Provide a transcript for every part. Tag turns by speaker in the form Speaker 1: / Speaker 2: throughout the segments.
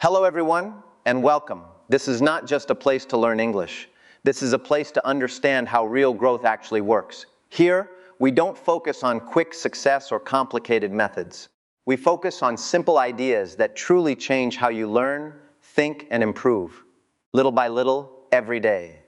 Speaker 1: Hello everyone, and welcome. This is not just a place to learn English. This is a place to understand how real growth actually works. Here, we don't focus on quick success or complicated methods. We focus on simple ideas that truly change how you learn, think, and improve, little by little, every day.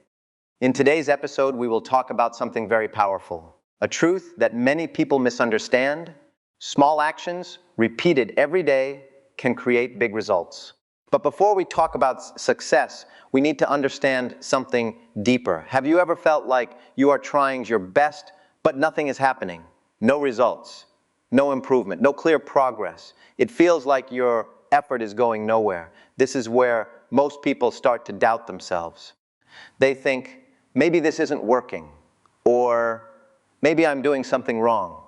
Speaker 1: In today's episode, we will talk about something very powerful, a truth that many people misunderstand. Small actions, repeated every day, can create big results. But before we talk about success, we need to understand something deeper. Have you ever felt like you are trying your best, but nothing is happening? No results, no improvement, no clear progress. It feels like your effort is going nowhere. This is where most people start to doubt themselves. They think, maybe this isn't working, or maybe I'm doing something wrong.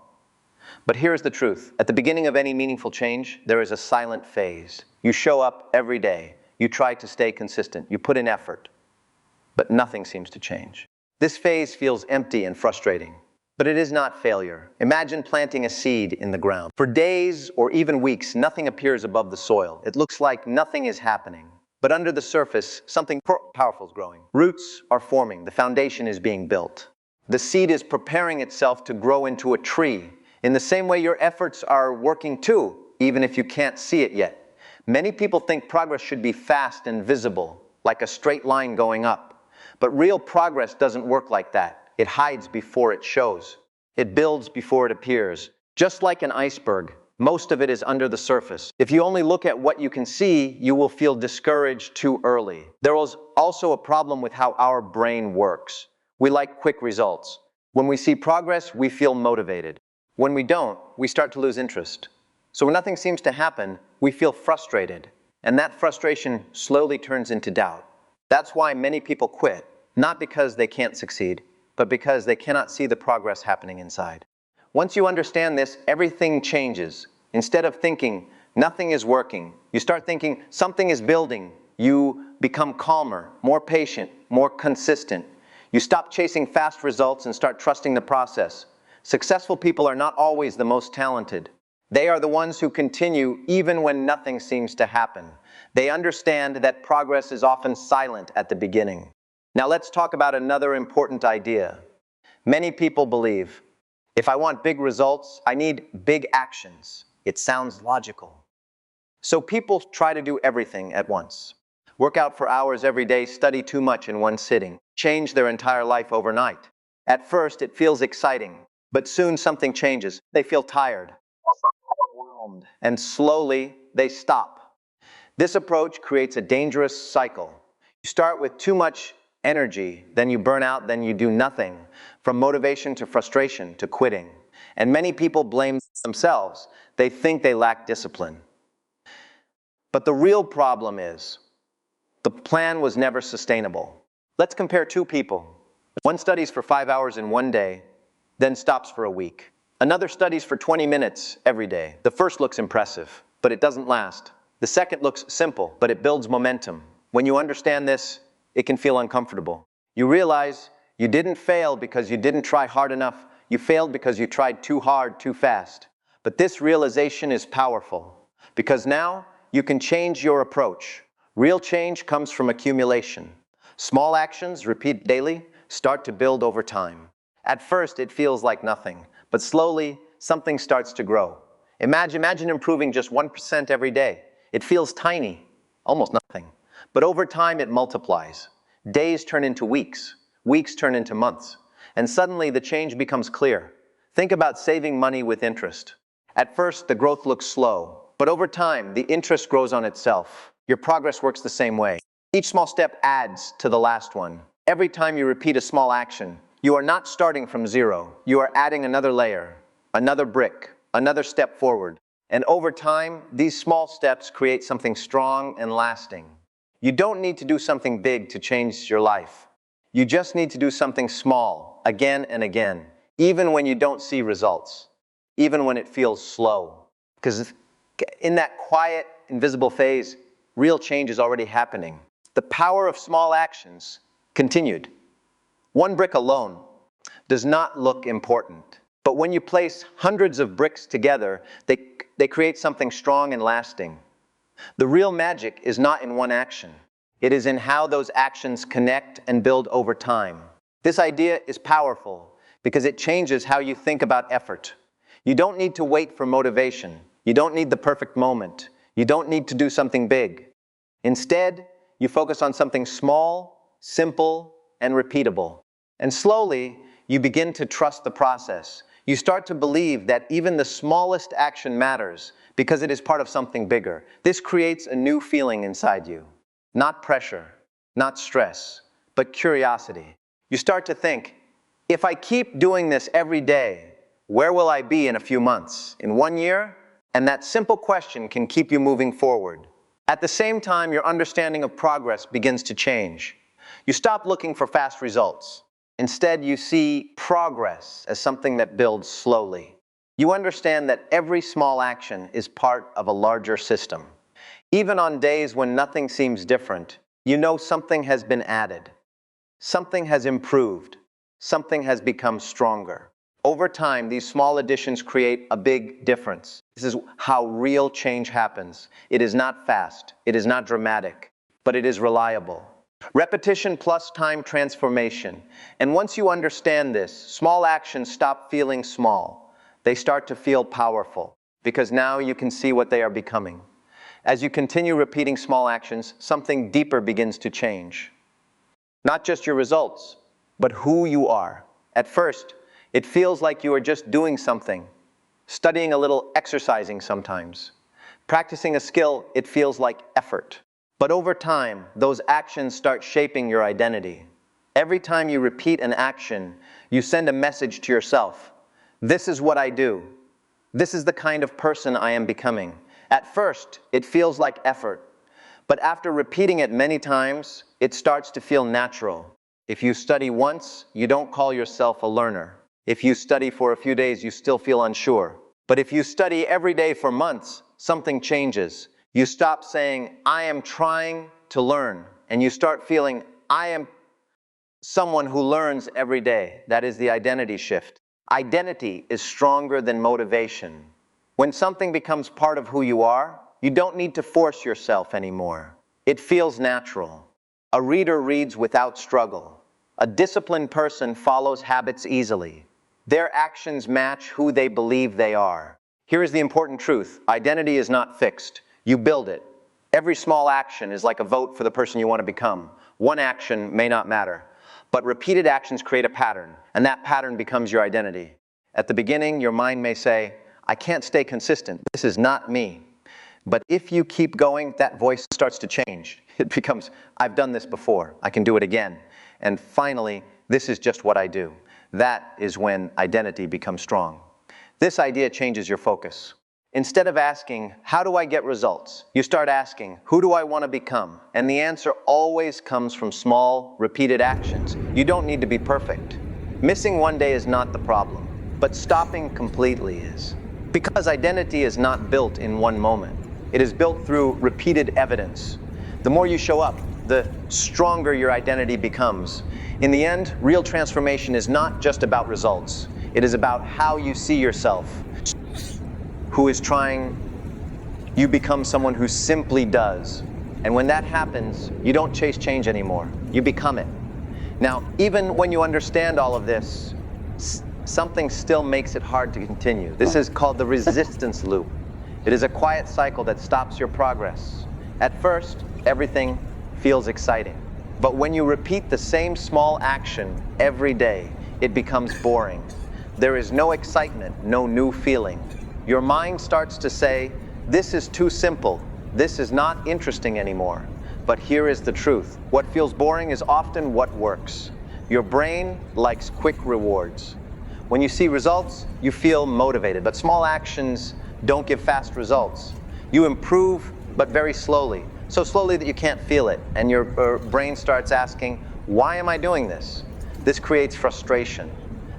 Speaker 1: But here's the truth. At the beginning of any meaningful change, there is a silent phase. You show up every day. You try to stay consistent. You put in effort. But nothing seems to change. This phase feels empty and frustrating. But it is not failure. Imagine planting a seed in the ground. For days or even weeks, nothing appears above the soil. It looks like nothing is happening. But under the surface, something powerful is growing. Roots are forming. The foundation is being built. The seed is preparing itself to grow into a tree. In the same way, your efforts are working too, even if you can't see it yet. Many people think progress should be fast and visible, like a straight line going up. But real progress doesn't work like that. It hides before it shows. It builds before it appears. Just like an iceberg, most of it is under the surface. If you only look at what you can see, you will feel discouraged too early. There is also a problem with how our brain works. We like quick results. When we see progress, we feel motivated. When we don't, we start to lose interest. So when nothing seems to happen, we feel frustrated. And that frustration slowly turns into doubt. That's why many people quit, not because they can't succeed, but because they cannot see the progress happening inside. Once you understand this, everything changes. Instead of thinking, nothing is working, you start thinking, something is building. You become calmer, more patient, more consistent. You stop chasing fast results and start trusting the process. Successful people are not always the most talented. They are the ones who continue even when nothing seems to happen. They understand that progress is often silent at the beginning. Now let's talk about another important idea. Many people believe, if I want big results, I need big actions. It sounds logical. So people try to do everything at once. Work out for hours every day, study too much in one sitting, change their entire life overnight. At first, it feels exciting. But soon something changes. They feel tired, overwhelmed, and slowly they stop. This approach creates a dangerous cycle. You start with too much energy, then you burn out, then you do nothing, from motivation to frustration to quitting. And many people blame themselves. They think they lack discipline. But the real problem is, the plan was never sustainable. Let's compare two people. One studies for 5 hours in one day, then stops for a week. Another studies for 20 minutes every day. The first looks impressive, but it doesn't last. The second looks simple, but it builds momentum. When you understand this, it can feel uncomfortable. You realize you didn't fail because you didn't try hard enough. You failed because you tried too hard, too fast. But this realization is powerful, because now you can change your approach. Real change comes from accumulation. Small actions, repeated daily, start to build over time. At first, it feels like nothing, but slowly, something starts to grow. Imagine improving just 1% every day. It feels tiny, almost nothing. But over time, it multiplies. Days turn into weeks. Weeks turn into months. And suddenly, the change becomes clear. Think about saving money with interest. At first, the growth looks slow, but over time, the interest grows on itself. Your progress works the same way. Each small step adds to the last one. Every time you repeat a small action, you are not starting from zero. You are adding another layer, another brick, another step forward. And over time, these small steps create something strong and lasting. You don't need to do something big to change your life. You just need to do something small, again and again, even when you don't see results, even when it feels slow. Because in that quiet, invisible phase, real change is already happening. The power of small actions continued. One brick alone does not look important, but when you place hundreds of bricks together, they create something strong and lasting. The real magic is not in one action. It is in how those actions connect and build over time. This idea is powerful because it changes how you think about effort. You don't need to wait for motivation. You don't need the perfect moment. You don't need to do something big. Instead, you focus on something small, simple, and repeatable. And slowly, you begin to trust the process. You start to believe that even the smallest action matters because it is part of something bigger. This creates a new feeling inside you. Not pressure, not stress, but curiosity. You start to think, if I keep doing this every day, where will I be in a few months? In 1 year? And that simple question can keep you moving forward. At the same time, your understanding of progress begins to change. You stop looking for fast results. Instead, you see progress as something that builds slowly. You understand that every small action is part of a larger system. Even on days when nothing seems different, you know something has been added. Something has improved. Something has become stronger. Over time, these small additions create a big difference. This is how real change happens. It is not fast. It is not dramatic, but it is reliable. Repetition plus time transformation. And once you understand this, small actions stop feeling small. They start to feel powerful because now you can see what they are becoming. As you continue repeating small actions, something deeper begins to change. Not just your results, but who you are. At first, it feels like you are just doing something, studying a little, exercising sometimes. Practicing a skill, it feels like effort. But over time, those actions start shaping your identity. Every time you repeat an action, you send a message to yourself. This is what I do. This is the kind of person I am becoming. At first, it feels like effort. But after repeating it many times, it starts to feel natural. If you study once, you don't call yourself a learner. If you study for a few days, you still feel unsure. But if you study every day for months, something changes. You stop saying, I am trying to learn, and you start feeling, I am someone who learns every day. That is the identity shift. Identity is stronger than motivation. When something becomes part of who you are, you don't need to force yourself anymore. It feels natural. A reader reads without struggle. A disciplined person follows habits easily. Their actions match who they believe they are. Here is the important truth. Identity is not fixed. You build it. Every small action is like a vote for the person you want to become. One action may not matter, but repeated actions create a pattern, and that pattern becomes your identity. At the beginning, your mind may say, I can't stay consistent. This is not me. But if you keep going, that voice starts to change. It becomes, I've done this before. I can do it again. And finally, this is just what I do. That is when identity becomes strong. This idea changes your focus. Instead of asking, how do I get results? You start asking, who do I want to become? And the answer always comes from small, repeated actions. You don't need to be perfect. Missing one day is not the problem, but stopping completely is. Because identity is not built in one moment. It is built through repeated evidence. The more you show up, the stronger your identity becomes. In the end, real transformation is not just about results. It is about how you see yourself. Who is trying, you become someone who simply does. And when that happens, you don't chase change anymore. You become it. Now, even when you understand all of this, something still makes it hard to continue. This is called the resistance loop. It is a quiet cycle that stops your progress. At first, everything feels exciting. But when you repeat the same small action every day, it becomes boring. There is no excitement, no new feeling. Your mind starts to say, this is too simple. This is not interesting anymore. But here is the truth. What feels boring is often what works. Your brain likes quick rewards. When you see results, you feel motivated. But small actions don't give fast results. You improve, but very slowly. So slowly that you can't feel it. And your brain starts asking, why am I doing this? This creates frustration.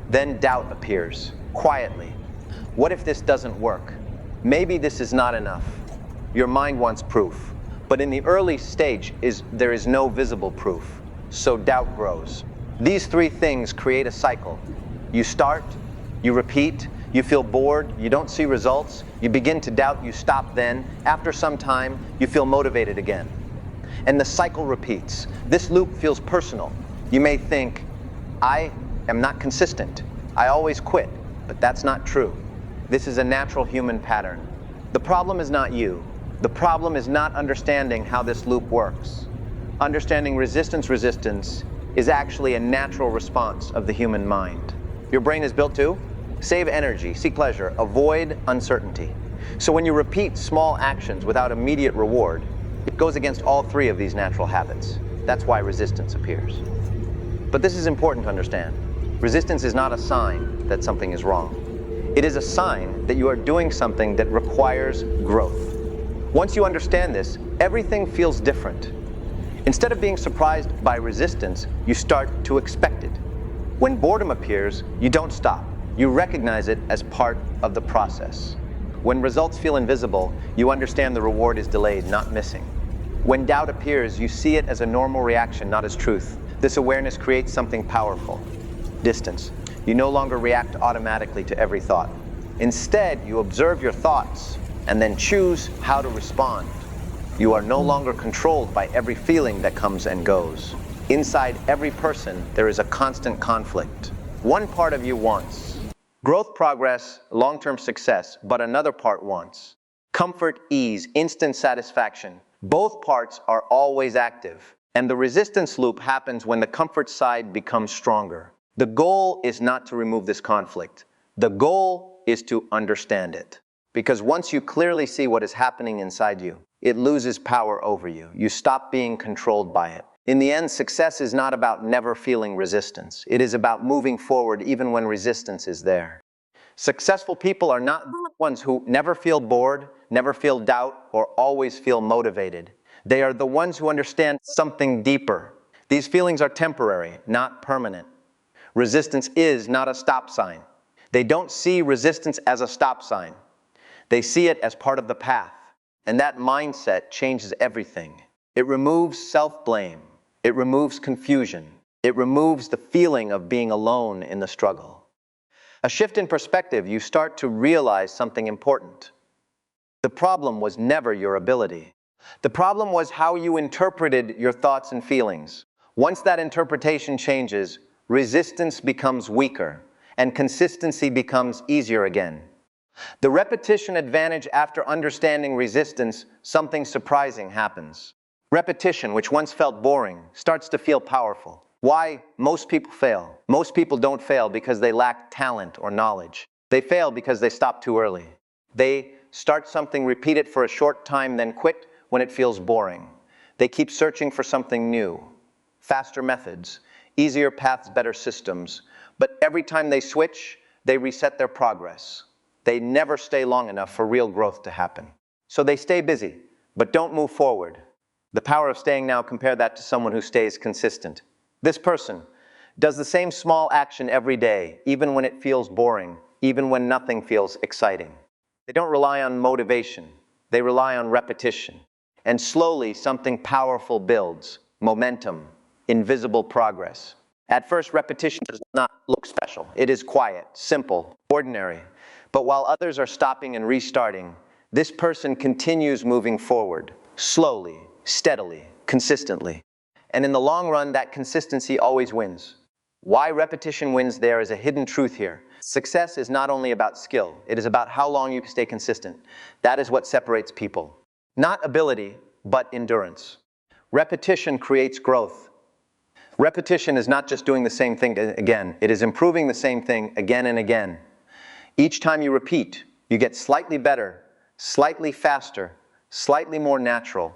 Speaker 1: Then doubt appears, quietly. What if this doesn't work? Maybe this is not enough. Your mind wants proof. But in the early stage, there is no visible proof. So doubt grows. These three things create a cycle. You start, you repeat, You feel bored, you don't see results, you begin to doubt, you stop then. After some time, you feel motivated again. And the cycle repeats. This loop feels personal. You may think, I am not consistent. I always quit, but that's not true. This is a natural human pattern. The problem is not you. The problem is not understanding how this loop works. Understanding resistance is actually a natural response of the human mind. Your brain is built to save energy, seek pleasure, avoid uncertainty. So when you repeat small actions without immediate reward, it goes against all three of these natural habits. That's why resistance appears. But this is important to understand. Resistance is not a sign that something is wrong. It is a sign that you are doing something that requires growth. Once you understand this, everything feels different. Instead of being surprised by resistance, you start to expect it. When boredom appears, you don't stop. You recognize it as part of the process. When results feel invisible, you understand the reward is delayed, not missing. When doubt appears, you see it as a normal reaction, not as truth. This awareness creates something powerful. Distance. You no longer react automatically to every thought. Instead, you observe your thoughts and then choose how to respond. You are no longer controlled by every feeling that comes and goes. Inside every person, there is a constant conflict. One part of you wants growth, progress, long-term success, but another part wants comfort, ease, instant satisfaction. Both parts are always active, and the resistance loop happens when the comfort side becomes stronger. The goal is not to remove this conflict. The goal is to understand it. Because once you clearly see what is happening inside you, it loses power over you. You stop being controlled by it. In the end, success is not about never feeling resistance. It is about moving forward even when resistance is there. Successful people are not the ones who never feel bored, never feel doubt, or always feel motivated. They are the ones who understand something deeper. These feelings are temporary, not permanent. Resistance is not a stop sign. They don't see resistance as a stop sign. They see it as part of the path. And that mindset changes everything. It removes self-blame. It removes confusion. It removes the feeling of being alone in the struggle. A shift in perspective, you start to realize something important. The problem was never your ability. The problem was how you interpreted your thoughts and feelings. Once that interpretation changes, resistance becomes weaker, and consistency becomes easier again. The repetition advantage after understanding resistance, something surprising happens. Repetition, which once felt boring, starts to feel powerful. Why most people fail? Most people don't fail because they lack talent or knowledge. They fail because they stop too early. They start something, repeat it for a short time, then quit when it feels boring. They keep searching for something new, faster methods, easier paths, better systems. But every time they switch, they reset their progress. They never stay long enough for real growth to happen. So they stay busy, but don't move forward. The power of staying now, compare that to someone who stays consistent. This person does the same small action every day, even when it feels boring, even when nothing feels exciting. They don't rely on motivation. They rely on repetition. And slowly, something powerful builds. Momentum, invisible progress. At first, repetition does not look special. It is quiet, simple, ordinary. But while others are stopping and restarting, this person continues moving forward, slowly, steadily, consistently. And in the long run, that consistency always wins. Why repetition wins there is a hidden truth here. Success is not only about skill, it is about how long you can stay consistent. That is what separates people. Not ability, but endurance. Repetition creates growth. Repetition is not just doing the same thing again, it is improving the same thing again and again. Each time you repeat, you get slightly better, slightly faster, slightly more natural.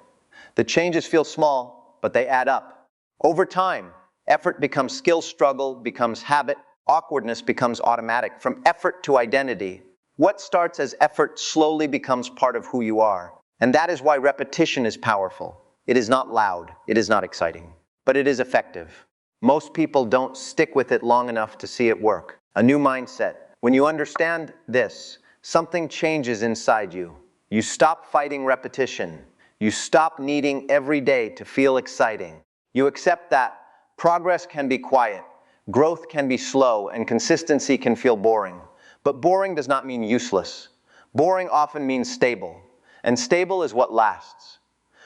Speaker 1: The changes feel small, but they add up. Over time, effort becomes skill, struggle becomes habit, awkwardness becomes automatic. From effort to identity, what starts as effort slowly becomes part of who you are. And that is why repetition is powerful. It is not loud, it is not exciting, but it is effective. Most people don't stick with it long enough to see it work. A new mindset. When you understand this, something changes inside you. You stop fighting repetition. You stop needing every day to feel exciting. You accept that progress can be quiet, growth can be slow, and consistency can feel boring. But boring does not mean useless. Boring often means stable, and stable is what lasts.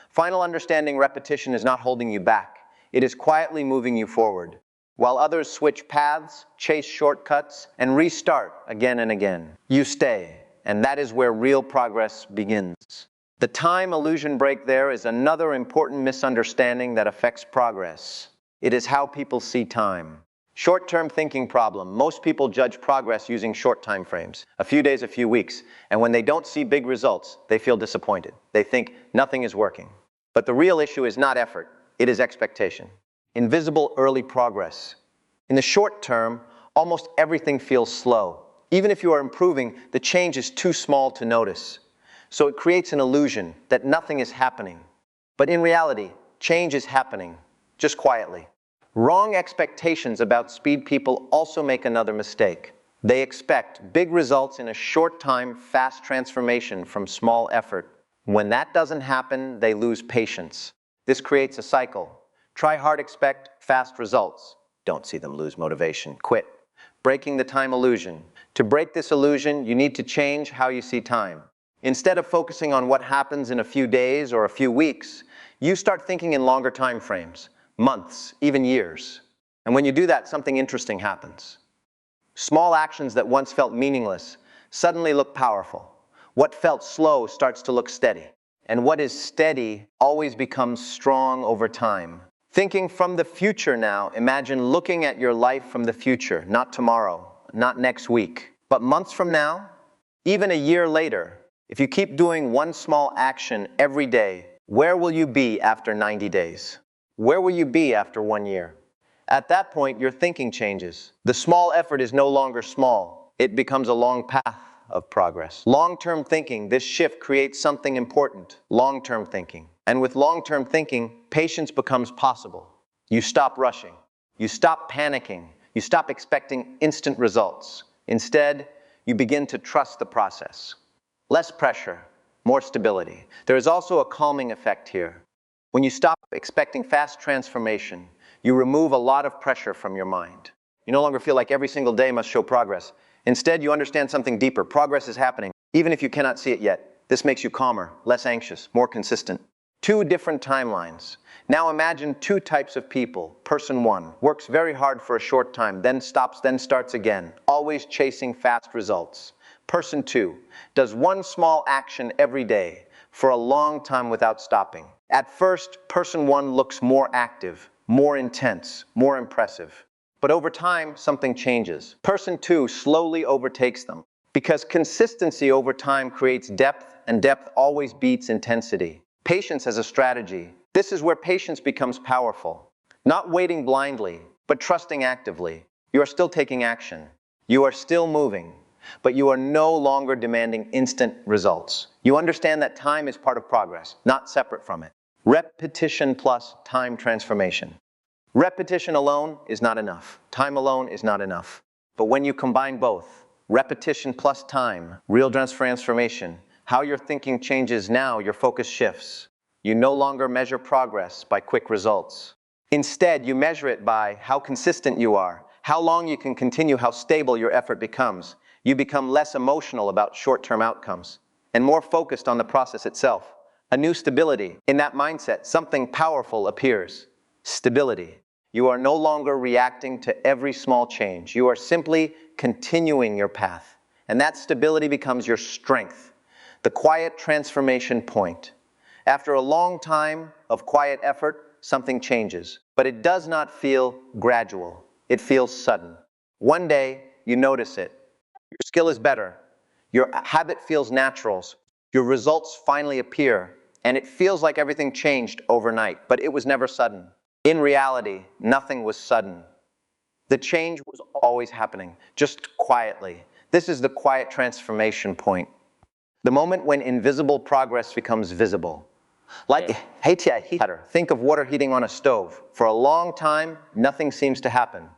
Speaker 1: Final understanding repetition is not holding you back. It is quietly moving you forward. While others switch paths, chase shortcuts, and restart again and again, you stay, and that is where real progress begins. The time illusion break there is another important misunderstanding that affects progress. It is how people see time. Short-term thinking problem. Most people judge progress using short time frames, a few days, a few weeks, and when they don't see big results, they feel disappointed. They think nothing is working. But the real issue is not effort, it is expectation. Invisible early progress. In the short term, almost everything feels slow. Even if you are improving, the change is too small to notice. So it creates an illusion that nothing is happening. But in reality, change is happening, just quietly. Wrong expectations about speed people also make another mistake. They expect big results in a short time, fast transformation from small effort. When that doesn't happen, they lose patience. This creates a cycle. Try hard, expect fast results. Don't see them lose motivation, quit. Breaking the time illusion. To break this illusion, you need to change how you see time. Instead of focusing on what happens in a few days or a few weeks, you start thinking in longer time frames, months, even years. And when you do that, something interesting happens. Small actions that once felt meaningless suddenly look powerful. What felt slow starts to look steady. And what is steady always becomes strong over time. Thinking from the future now, imagine looking at your life from the future, not tomorrow, not next week, but months from now, even a year later. If you keep doing one small action every day, where will you be after 90 days? Where will you be after 1 year? At that point, your thinking changes. The small effort is no longer small. It becomes a long path of progress. Long-term thinking, this shift creates something important. Long-term thinking. And with long-term thinking, patience becomes possible. You stop rushing. You stop panicking. You stop expecting instant results. Instead, you begin to trust the process. Less pressure, more stability. There is also a calming effect here. When you stop expecting fast transformation, you remove a lot of pressure from your mind. You no longer feel like every single day must show progress. Instead, you understand something deeper. Progress is happening, even if you cannot see it yet. This makes you calmer, less anxious, more consistent. Two different timelines. Now imagine two types of people. Person one works very hard for a short time, then stops, then starts again, always chasing fast results. Person two does one small action every day for a long time without stopping. At first, person one looks more active, more intense, more impressive. But over time, something changes. Person two slowly overtakes them. Because consistency over time creates depth, and depth always beats intensity. Patience as a strategy. This is where patience becomes powerful. Not waiting blindly, but trusting actively. You are still taking action. You are still moving, but you are no longer demanding instant results. You understand that time is part of progress, not separate from it. Repetition plus time transformation. Repetition alone is not enough. Time alone is not enough. But when you combine both, repetition plus time, real transformation, how your thinking changes now, your focus shifts. You no longer measure progress by quick results. Instead, you measure it by how consistent you are, how long you can continue, how stable your effort becomes. You become less emotional about short-term outcomes and more focused on the process itself. A new stability. In that mindset, something powerful appears. Stability. You are no longer reacting to every small change. You are simply continuing your path. And that stability becomes your strength. The quiet transformation point. After a long time of quiet effort, something changes. But it does not feel gradual. It feels sudden. One day, you notice it. Your skill is better. Your habit feels natural. Your results finally appear. And it feels like everything changed overnight. But it was never sudden. In reality, nothing was sudden. The change was always happening, just quietly. This is the quiet transformation point. The moment when invisible progress becomes visible. Like think of water heating on a stove. For a long time, nothing seems to happen.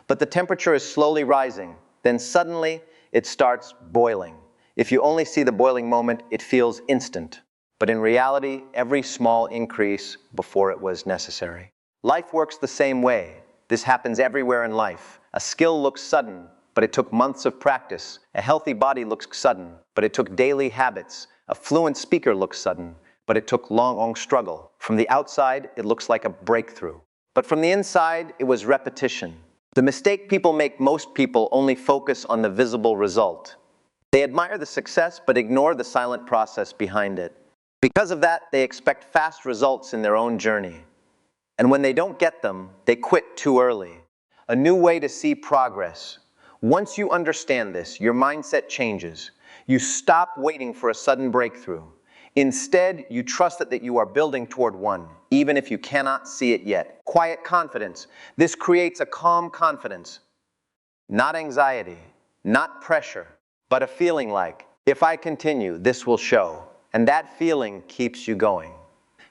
Speaker 1: But the temperature is slowly rising. Then suddenly, it starts boiling. If you only see the boiling moment, it feels instant. But in reality, every small increase before it was necessary. Life works the same way. This happens everywhere in life. A skill looks sudden, but it took months of practice. A healthy body looks sudden, but it took daily habits. A fluent speaker looks sudden, but it took long struggle. From the outside, it looks like a breakthrough. But from the inside, it was repetition. The mistake people make: most people only focus on the visible result. They admire the success, but ignore the silent process behind it. Because of that, they expect fast results in their own journey. And when they don't get them, they quit too early. A new way to see progress. Once you understand this, your mindset changes. You stop waiting for a sudden breakthrough. Instead, you trust that you are building toward one, even if you cannot see it yet. Quiet confidence. This creates a calm confidence. Not anxiety, not pressure, but a feeling like, if I continue, this will show. And that feeling keeps you going.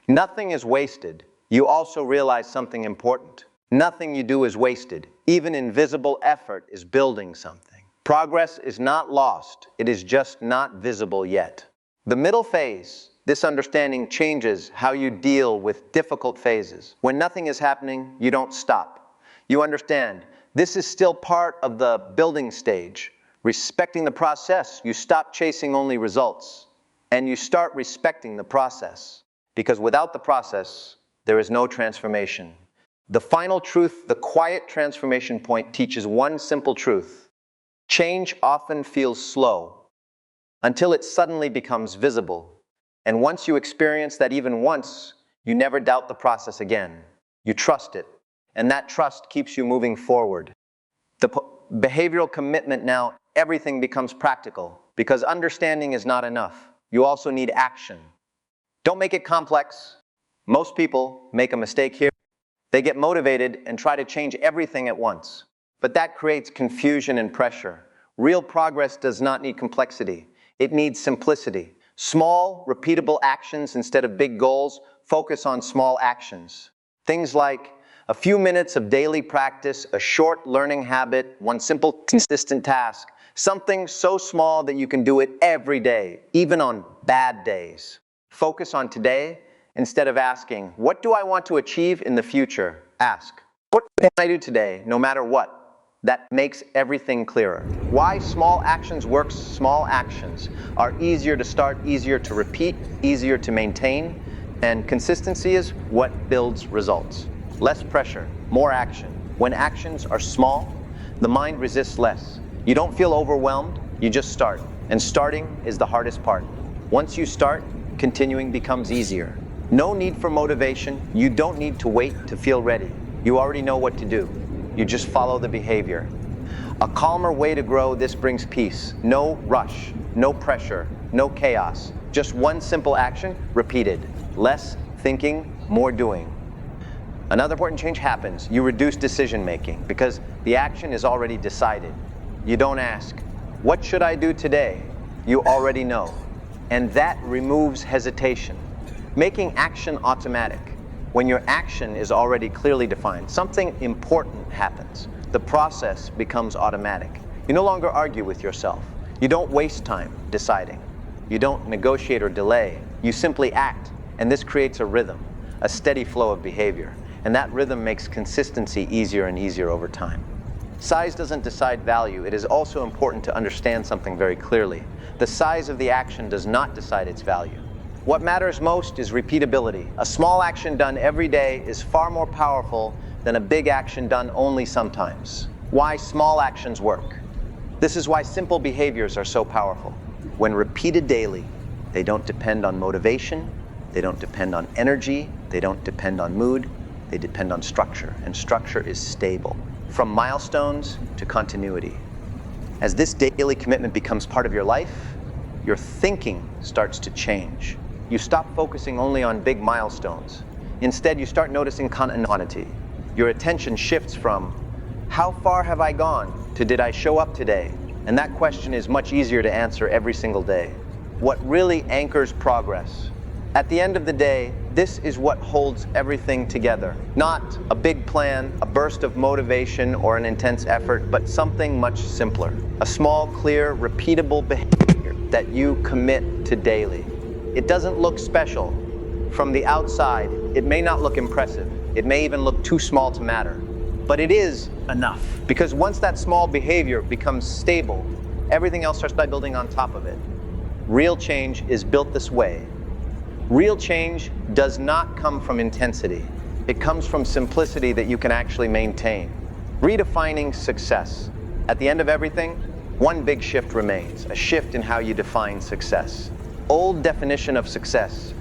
Speaker 1: Nothing is wasted. You also realize something important. Nothing you do is wasted. Even invisible effort is building something. Progress is not lost. It is just not visible yet. The middle phase, this understanding changes how you deal with difficult phases. When nothing is happening, you don't stop. You understand, this is still part of the building stage. Respecting the process, you stop chasing only results, and you start respecting the process. Because without the process, there is no transformation. The final truth, the quiet transformation point, teaches one simple truth. Change often feels slow, until it suddenly becomes visible. And once you experience that even once, you never doubt the process again. You trust it, and that trust keeps you moving forward. The behavioral commitment now, everything becomes practical, because understanding is not enough. You also need action. Don't make it complex. Most people make a mistake here. They get motivated and try to change everything at once. But that creates confusion and pressure. Real progress does not need complexity. It needs simplicity. Small, repeatable actions instead of big goals. Focus on small actions. Things like a few minutes of daily practice, a short learning habit, one simple, consistent task. Something so small that you can do it every day, even on bad days. Focus on today instead of asking, what do I want to achieve in the future? Ask, what can I do today, no matter what? That makes everything clearer. Why small actions work? Small actions are easier to start, easier to repeat, easier to maintain, and consistency is what builds results. Less pressure, more action. When actions are small, the mind resists less. You don't feel overwhelmed, you just start. And starting is the hardest part. Once you start, continuing becomes easier. No need for motivation. You don't need to wait to feel ready. You already know what to do. You just follow the behavior. A calmer way to grow, this brings peace. No rush, no pressure, no chaos. Just one simple action, repeated. Less thinking, more doing. Another important change happens. You reduce decision making because the action is already decided. You don't ask, what should I do today? You already know. And that removes hesitation. Making action automatic. When your action is already clearly defined, something important happens. The process becomes automatic. You no longer argue with yourself. You don't waste time deciding. You don't negotiate or delay. You simply act, and this creates a rhythm, a steady flow of behavior. And that rhythm makes consistency easier and easier over time. Size doesn't decide value. It is also important to understand something very clearly. The size of the action does not decide its value. What matters most is repeatability. A small action done every day is far more powerful than a big action done only sometimes. Why small actions work. This is why simple behaviors are so powerful. When repeated daily, they don't depend on motivation, they don't depend on energy, they don't depend on mood, they depend on structure, and structure is stable. From milestones to continuity. As this daily commitment becomes part of your life, your thinking starts to change. You stop focusing only on big milestones. Instead, you start noticing continuity. Your attention shifts from, how far have I gone, to did I show up today? And that question is much easier to answer every single day. What really anchors progress? At the end of the day, this is what holds everything together. Not a big plan, a burst of motivation, or an intense effort, but something much simpler. A small, clear, repeatable behavior that you commit to daily. It doesn't look special. From the outside, it may not look impressive. It may even look too small to matter. But it is enough. Because once that small behavior becomes stable, everything else starts by building on top of it. Real change is built this way. Real change does not come from intensity. It comes from simplicity that you can actually maintain. Redefining success. At the end of everything, one big shift remains, a shift in how you define success. Old definition of success.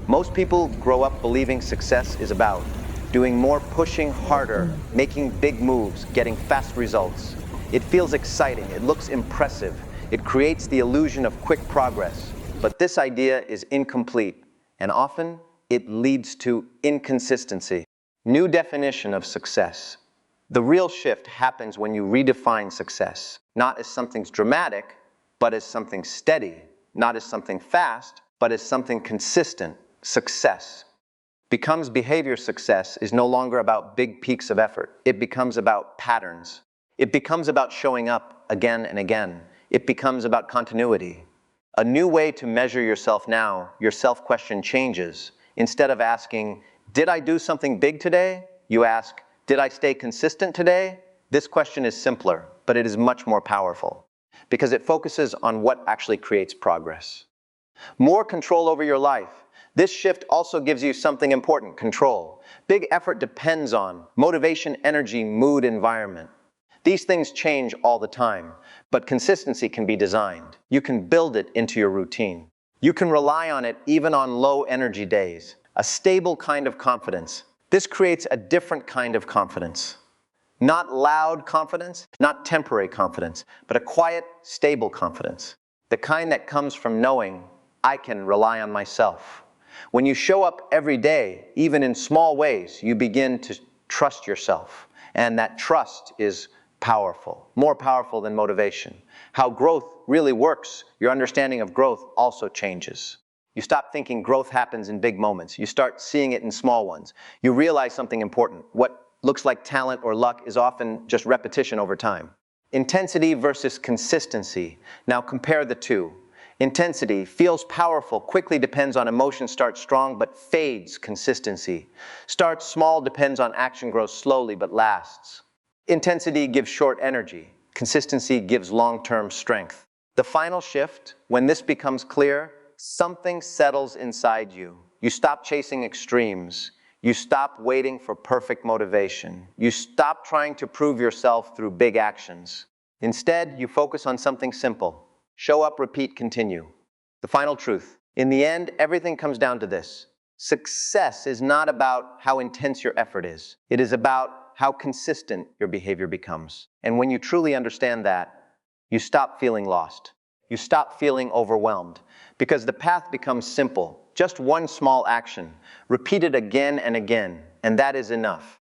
Speaker 1: Most people grow up believing success is about doing more, pushing harder, making big moves, getting fast results. It feels exciting, it looks impressive, it creates the illusion of quick progress. But this idea is incomplete, and often it leads to inconsistency. New definition of success. The real shift happens when you redefine success, not as something dramatic, but as something steady, not as something fast, but as something consistent. Success becomes behavior. Success is no longer about big peaks of effort. It becomes about patterns. It becomes about showing up again and again. It becomes about continuity. A new way to measure yourself now, your self-question changes. Instead of asking, did I do something big today? You ask, did I stay consistent today? This question is simpler, but it is much more powerful because it focuses on what actually creates progress. More control over your life. This shift also gives you something important, control. Big effort depends on motivation, energy, mood, environment. These things change all the time, but consistency can be designed. You can build it into your routine. You can rely on it even on low energy days. A stable kind of confidence. This creates a different kind of confidence. Not loud confidence, not temporary confidence, but a quiet, stable confidence. The kind that comes from knowing I can rely on myself. When you show up every day, even in small ways, you begin to trust yourself. And that trust is powerful, more powerful than motivation. How growth really works, your understanding of growth also changes. You stop thinking growth happens in big moments. You start seeing it in small ones. You realize something important. What looks like talent or luck is often just repetition over time. Intensity versus consistency. Now compare the two. Intensity feels powerful, quickly depends on emotion, starts strong, but fades. Consistency starts small, depends on action, grows slowly, but lasts. Intensity gives short energy. Consistency gives long-term strength. The final shift, when this becomes clear, something settles inside you. You stop chasing extremes. You stop waiting for perfect motivation. You stop trying to prove yourself through big actions. Instead, you focus on something simple. Show up, repeat, continue. The final truth. In the end, everything comes down to this. Success is not about how intense your effort is. It is about how consistent your behavior becomes. And when you truly understand that, you stop feeling lost. You stop feeling overwhelmed. Because the path becomes simple. Just one small action, repeated again and again, and that is enough.